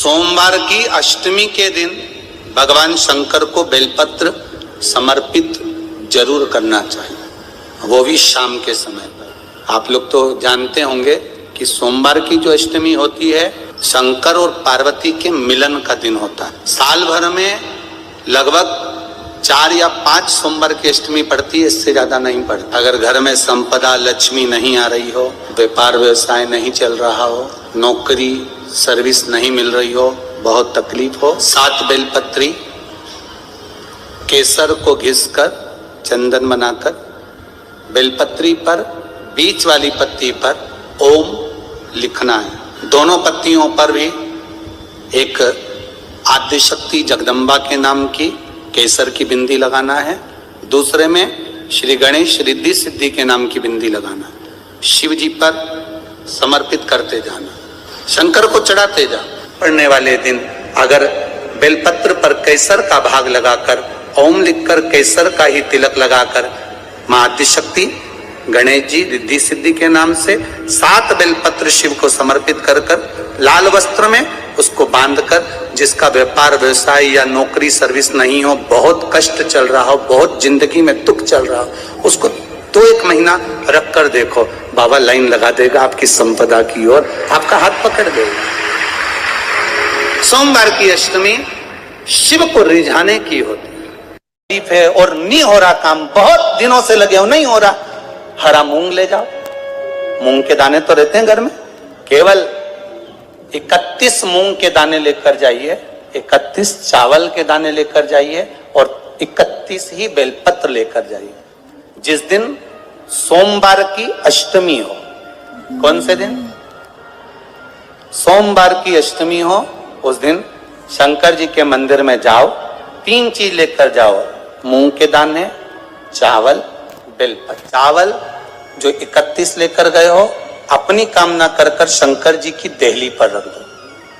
सोमवार की अष्टमी के दिन भगवान शंकर को बेलपत्र समर्पित जरूर करना चाहिए, वो भी शाम के समय पर। आप लोग तो जानते होंगे कि सोमवार की जो अष्टमी होती है शंकर और पार्वती के मिलन का दिन होता है। साल भर में लगभग 4 या 5 सोमवार की अष्टमी पड़ती है, इससे ज्यादा नहीं पड़ती। अगर घर में संपदा लक्ष्मी नहीं आ रही हो, व्यापार व्यवसाय नहीं चल रहा हो, नौकरी सर्विस नहीं मिल रही हो, बहुत तकलीफ हो, 7 बेलपत्री केसर को घिसकर चंदन बनाकर बेलपत्री पर बीच वाली पत्ती पर ओम लिखना है। दोनों पत्तियों पर भी एक आद्यशक्ति जगदम्बा के नाम की केसर की बिंदी लगाना है, दूसरे में श्री गणेश रिद्धि सिद्धि के नाम की बिंदी लगाना है। शिव जी पर समर्पित करते जाना, शंकर को चढ़ाते जा। पढ़ने वाले दिन अगर बेलपत्र पर केसर का भाग लगाकर ओम लिखकर केसर का ही तिलक लगाकर मां आद्यशक्ति गणेश जी रिद्धि सिद्धि के नाम से 7 बेलपत्र शिव को समर्पित कर लाल वस्त्र में उसको बांधकर, जिसका व्यापार व्यवसाय या नौकरी सर्विस नहीं हो, बहुत कष्ट चल रहा हो, बहुत जिंदगी में दुख चल रहा हो, उसको 2-1 महीना रख कर देखो, बाबा लाइन लगा देगा आपकी संपदा की ओर, आपका हाथ पकड़ देगा। सोमवार की अष्टमी शिव को रिझाने की होती है और नहीं हो रहा काम, बहुत दिनों से लगे हो, नहीं हो रहा, हरा मूंग ले जाओ। मूंग के दाने तो रहते हैं घर में, केवल 31 मूंग के दाने लेकर जाइए, 31 चावल के दाने लेकर जाइए और 31 ही बेलपत्र लेकर जाइए। जिस दिन सोमवार की अष्टमी हो, कौन से दिन? सोमवार की अष्टमी हो, उस दिन शंकर जी के मंदिर में जाओ, 3 चीज लेकर जाओ, मूंग के दाने, चावल, बेलपत्र। चावल जो 31 लेकर गए हो अपनी कामना कर कर शंकर जी की देहली पर रख दो,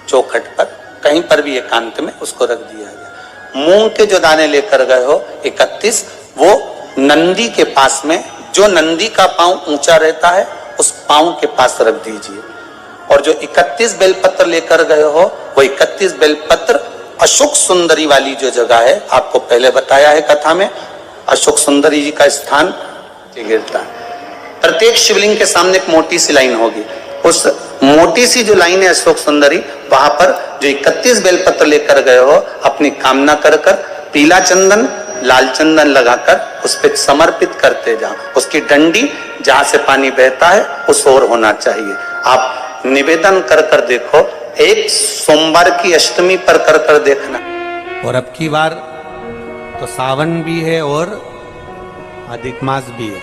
चौखट पर, कहीं पर भी एकांत में उसको रख दिया गया। मूंग के जो दाने लेकर गए हो 31, वो नंदी के पास में, जो नंदी का पांव ऊंचा रहता है उस पांव के पास रख दीजिए। और जो 31 बेलपत्र लेकर गए हो वो 31 बेलपत्र अशोक सुंदरी वाली जो जगह है, आपको पहले बताया है कथा में, अशोक सुंदरी जी का स्थान गिरता है। प्रत्येक शिवलिंग के सामने एक मोटी सी लाइन होगी, उस मोटी सी जो लाइन है अशोक सुंदरी, वहां पर जो 31 बेलपत्र लेकर गए हो अपनी कामना कर कर पीला चंदन लाल चंदन लगाकर उस पर समर्पित करते जाओ। उसकी डंडी जहां से पानी बहता है उस ओर होना चाहिए। आप निवेदन कर कर देखो, एक सोमवार की अष्टमी पर कर कर देखना। और अब की बार तो सावन भी है और अधिक मास भी है।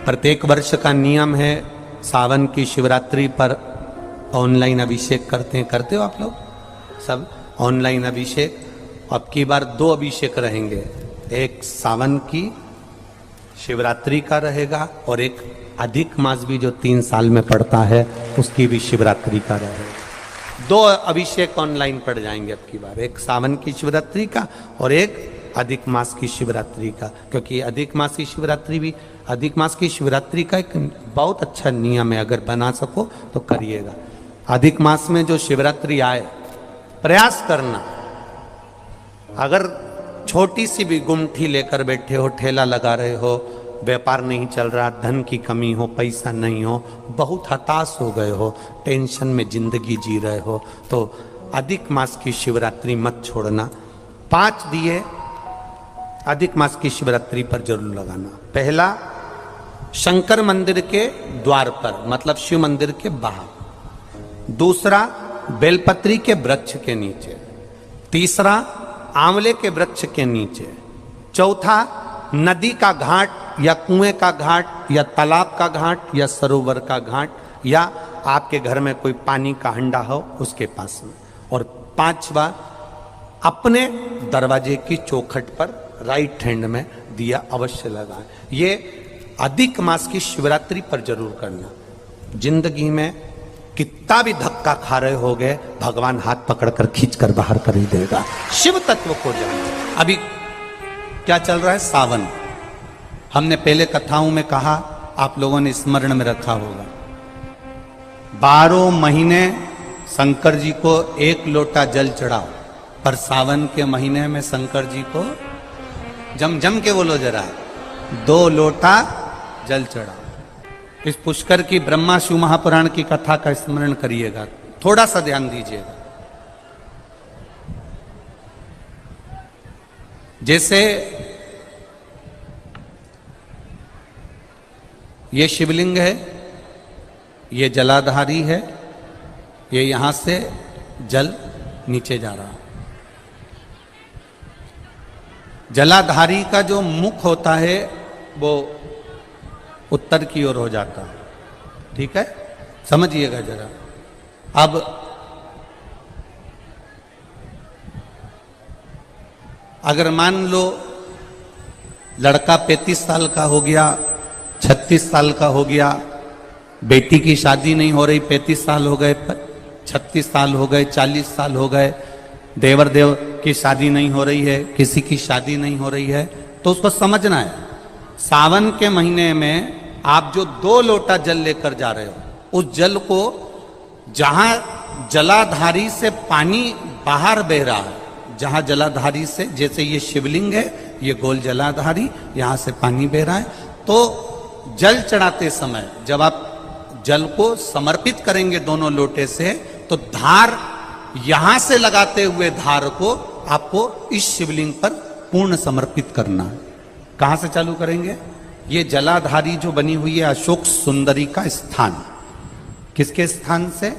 प्रत्येक वर्ष का नियम है सावन की शिवरात्रि पर ऑनलाइन अभिषेक करते हो आप लोग सब ऑनलाइन अभिषेक। अब की बार 2 अभिषेक रहेंगे, एक सावन की शिवरात्रि का रहेगा और एक अधिक मास भी जो 3 साल में पड़ता है उसकी भी शिवरात्रि का रहेगा। 2 अभिषेक ऑनलाइन पड़ जाएंगे अब की बार, एक सावन की शिवरात्रि का और एक अधिक मास की शिवरात्रि का। क्योंकि अधिक मास की शिवरात्रि का एक बहुत अच्छा नियम है, अगर बना सको तो करिएगा। अधिक मास में जो शिवरात्रि आए प्रयास करना, अगर छोटी सी भी गुमठी लेकर बैठे हो, ठेला लगा रहे हो, व्यापार नहीं चल रहा, धन की कमी हो, पैसा नहीं हो, बहुत हताश हो गए हो, टेंशन में जिंदगी जी रहे हो, तो अधिक मास की शिवरात्रि मत छोड़ना। 5 दिए अधिक मास की शिवरात्रि पर जरूर लगाना। पहला शंकर मंदिर के द्वार पर, मतलब शिव मंदिर के बाहर। दूसरा बेलपत्री के वृक्ष के नीचे। तीसरा आंवले के वृक्ष के नीचे। चौथा नदी का घाट या कुएं का घाट या तालाब का घाट या सरोवर का घाट या आपके घर में कोई पानी का हंडा हो उसके पास में। और 5वां अपने दरवाजे की चौखट पर राइट हैंड में दिया अवश्य लगाएं। ये अधिक मास की शिवरात्रि पर जरूर करना। जिंदगी में कितना भी धक्का खा रहे हो गए, भगवान हाथ पकड़कर खींचकर बाहर कर ही देगा। शिव तत्व को जानो। अभी क्या चल रहा है? सावन। हमने पहले कथाओं में कहा, आप लोगों ने स्मरण में रखा होगा, 12 महीने शंकर जी को 1 लोटा जल चढ़ाओ, पर सावन के महीने में शंकर जी को जम के बोलो जरा 2 लोटा जल चढ़ाओ। इस पुष्कर की ब्रह्मा शिव महापुराण की कथा का स्मरण करिएगा, थोड़ा सा ध्यान दीजिएगा। जैसे ये शिवलिंग है, ये जलाधारी है, ये यहां से जल नीचे जा रहा है। जलाधारी का जो मुख होता है वो उत्तर की ओर हो जाता है, ठीक है, समझिएगा जरा। अब अगर मान लो लड़का 35 साल का हो गया, 36 साल का हो गया, बेटी की शादी नहीं हो रही, 35 साल हो गए, 36 साल हो गए, 40 साल हो गए, देवर देव की शादी नहीं हो रही है, किसी की शादी नहीं हो रही है, तो उसको समझना है सावन के महीने में आप जो 2 लोटा जल लेकर जा रहे हो, उस जल को जहां जलाधारी से पानी बाहर बह रहा है, जहां जलाधारी से, जैसे ये शिवलिंग है, ये गोल जलाधारी, यहां से पानी बह रहा है, तो जल चढ़ाते समय जब आप जल को समर्पित करेंगे दोनों लोटे से, तो धार यहां से लगाते हुए धार को आपको इस शिवलिंग पर पूर्ण समर्पित करना है। कहां से चालू करेंगे? ये जलाधारी जो बनी हुई है अशोक सुंदरी का स्थान, किसके स्थान से?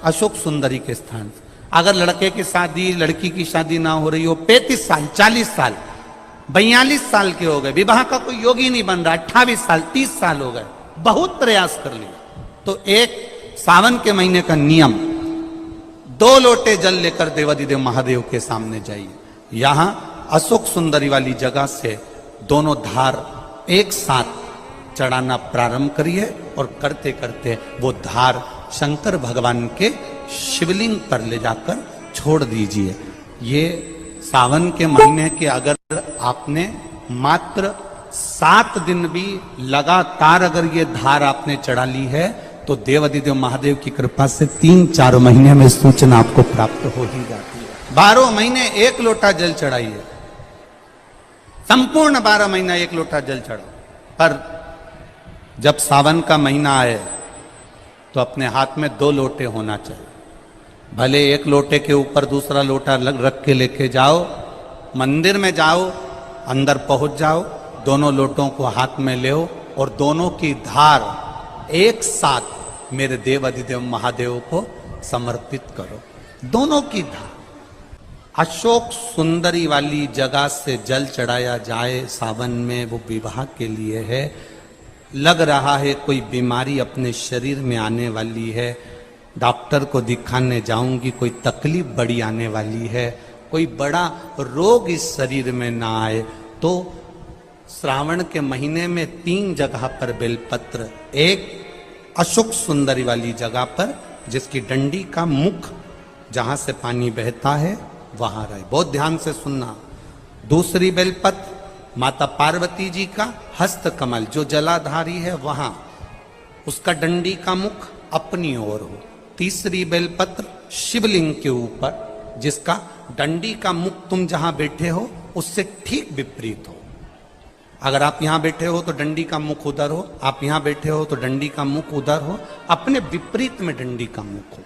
अशोक सुंदरी के स्थान से। अगर लड़के की शादी, लड़की की शादी ना हो रही हो, 35 साल, 40 साल, 42 साल के हो गए, विवाह का कोई योगी नहीं बन रहा, 28 साल, 30 साल हो गए, बहुत प्रयास कर लिया, तो एक सावन के महीने का नियम, 2 लोटे जल लेकर देवाधिदेव महादेव के सामने जाइए। यहां अशोक सुंदरी वाली जगह से दोनों धार एक साथ चढ़ाना प्रारंभ करिए, और करते करते वो धार शंकर भगवान के शिवलिंग पर ले जाकर छोड़ दीजिए। ये सावन के महीने के अगर आपने मात्र 7 दिन भी लगातार अगर ये धार आपने चढ़ा ली है, तो देवाधिदेव महादेव की कृपा से 3-4 महीने में सूचना आपको प्राप्त हो ही जाती है। 12 महीने 1 लोटा जल चढ़ाइए, संपूर्ण 12 महीना 1 लोटा जल चढ़ाओ। पर जब सावन का महीना आए तो अपने हाथ में 2 लोटे होना चाहिए। भले 1 लोटे के ऊपर दूसरा लोटा रख के लेके जाओ, मंदिर में जाओ, अंदर पहुंच जाओ, दोनों लोटों को हाथ में ले और दोनों की धार एक साथ मेरे देव अधिदेव महादेव को समर्पित करो। दोनों की धार अशोक सुंदरी वाली जगह से जल चढ़ाया जाए सावन में, वो विवाह के लिए है। लग रहा है कोई बीमारी अपने शरीर में आने वाली है, डॉक्टर को दिखाने जाऊंगी, कोई तकलीफ बड़ी आने वाली है, कोई बड़ा रोग इस शरीर में ना आए, तो श्रावण के महीने में 3 जगह पर बेलपत्र, एक अशोक सुंदरी वाली जगह पर जिसकी डंडी का मुख जहां से पानी बहता है वहां रहे, बहुत ध्यान से सुनना। दूसरी बेलपत्र माता पार्वती जी का हस्त कमल जो जलाधारी है वहां, उसका डंडी का मुख अपनी ओर हो। तीसरी बेलपत्र शिवलिंग के ऊपर जिसका डंडी का मुख तुम जहां बैठे हो उससे ठीक विपरीत हो। अगर आप यहां बैठे हो तो डंडी का मुख उधर हो, आप यहां बैठे हो तो डंडी का मुख उधर हो, अपने विपरीत में डंडी का मुख हो।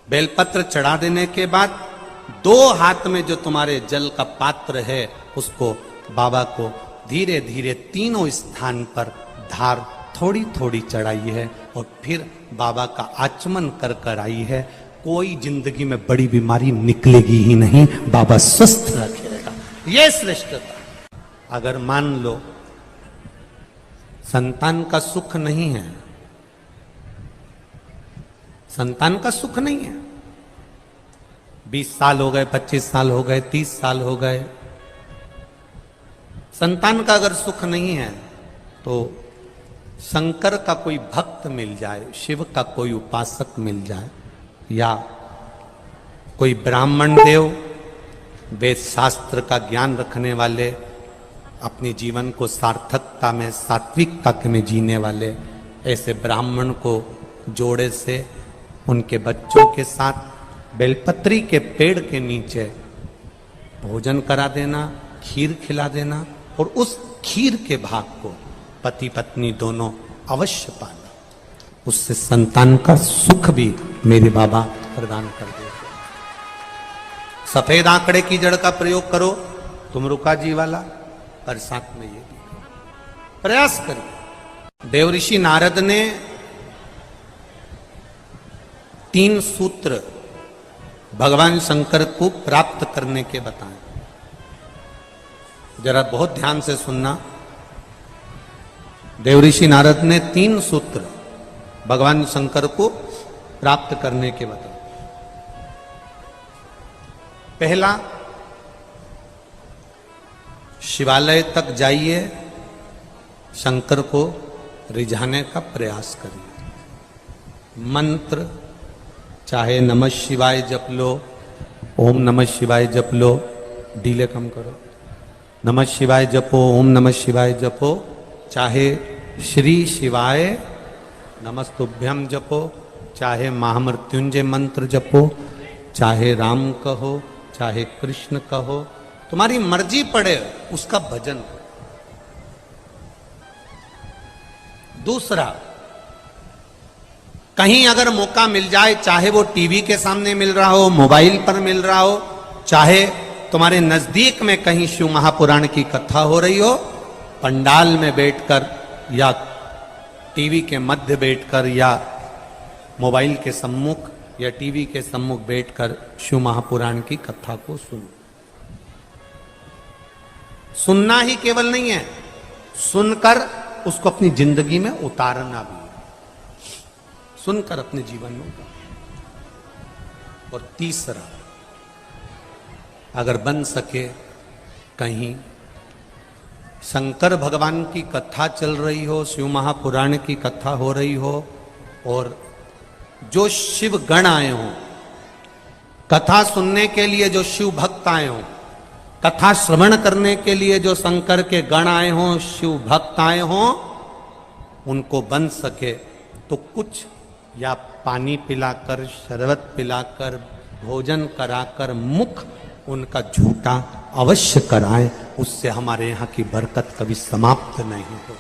बेलपत्र चढ़ा देने के बाद 2 हाथ में जो तुम्हारे जल का पात्र है उसको बाबा को धीरे धीरे तीनों स्थान पर धार थोड़ी थोड़ी चढ़ाई है और फिर बाबा का आचमन कर कर आई है। कोई जिंदगी में बड़ी बीमारी निकलेगी ही नहीं, बाबा स्वस्थ रखेगा। ये श्रेष्ठता। अगर मान लो संतान का सुख नहीं है, संतान का सुख नहीं है, 20 साल हो गए, 25 साल हो गए, 30 साल हो गए, संतान का अगर सुख नहीं है तो शंकर का कोई भक्त मिल जाए, शिव का कोई उपासक मिल जाए, या कोई ब्राह्मण देव वेद शास्त्र का ज्ञान रखने वाले, अपने जीवन को सार्थकता में, सात्विकता में जीने वाले, ऐसे ब्राह्मण को जोड़े से उनके बच्चों के साथ बेलपत्री के पेड़ के नीचे भोजन करा देना, खीर खिला देना, और उस खीर के भाग को पति पत्नी दोनों अवश्य पाना। उससे संतान का सुख भी मेरे बाबा प्रदान कर देंगे। सफेद आंकड़े की जड़ का प्रयोग करो, तुम रुका जी वाला, पर साथ में ये भी प्रयास करिए। देवऋषि नारद ने 3 सूत्र भगवान शंकर को प्राप्त करने के बताए। जरा बहुत ध्यान से सुनना। देवऋषि नारद ने 3 सूत्र भगवान शंकर को प्राप्त करने के बताए। पहला, शिवालय तक जाइए, शंकर को रिझाने का प्रयास करिए। मंत्र चाहे नमः शिवाय जप लो, ओम नमः शिवाय जप लो, डीले कम करो, नमः शिवाय जपो, ओम नमः शिवाय जपो, चाहे श्री शिवाय नमस्तुभ्यम जपो, चाहे महामृत्युंजय मंत्र जपो, चाहे राम कहो, चाहे कृष्ण कहो, तुम्हारी मर्जी पड़े उसका भजन करो। दूसरा, कहीं अगर मौका मिल जाए, चाहे वो टीवी के सामने मिल रहा हो, मोबाइल पर मिल रहा हो, चाहे तुम्हारे नजदीक में कहीं शिव महापुराण की कथा हो रही हो, पंडाल में बैठकर या टीवी के मध्य बैठकर या मोबाइल के सम्मुख या टीवी के सम्मुख बैठकर शिव महापुराण की कथा को सुनो। सुनना ही केवल नहीं है, सुनकर उसको अपनी जिंदगी में उतारना भी है, सुनकर अपने जीवन में उतारना। और तीसरा, अगर बन सके कहीं शंकर भगवान की कथा चल रही हो, शिव महापुराण की कथा हो रही हो, और जो शिव गण आए हों, कथा सुनने के लिए जो शिव भक्त आए हों, कथा श्रवण करने के लिए जो शंकर के गण आए हों, शिव भक्त आए हों, उनको बन सके तो कुछ या पानी पिलाकर, शरबत पिलाकर, भोजन कराकर मुख उनका झूठा अवश्य कराएं। उससे हमारे यहाँ की बरकत कभी समाप्त नहीं हो।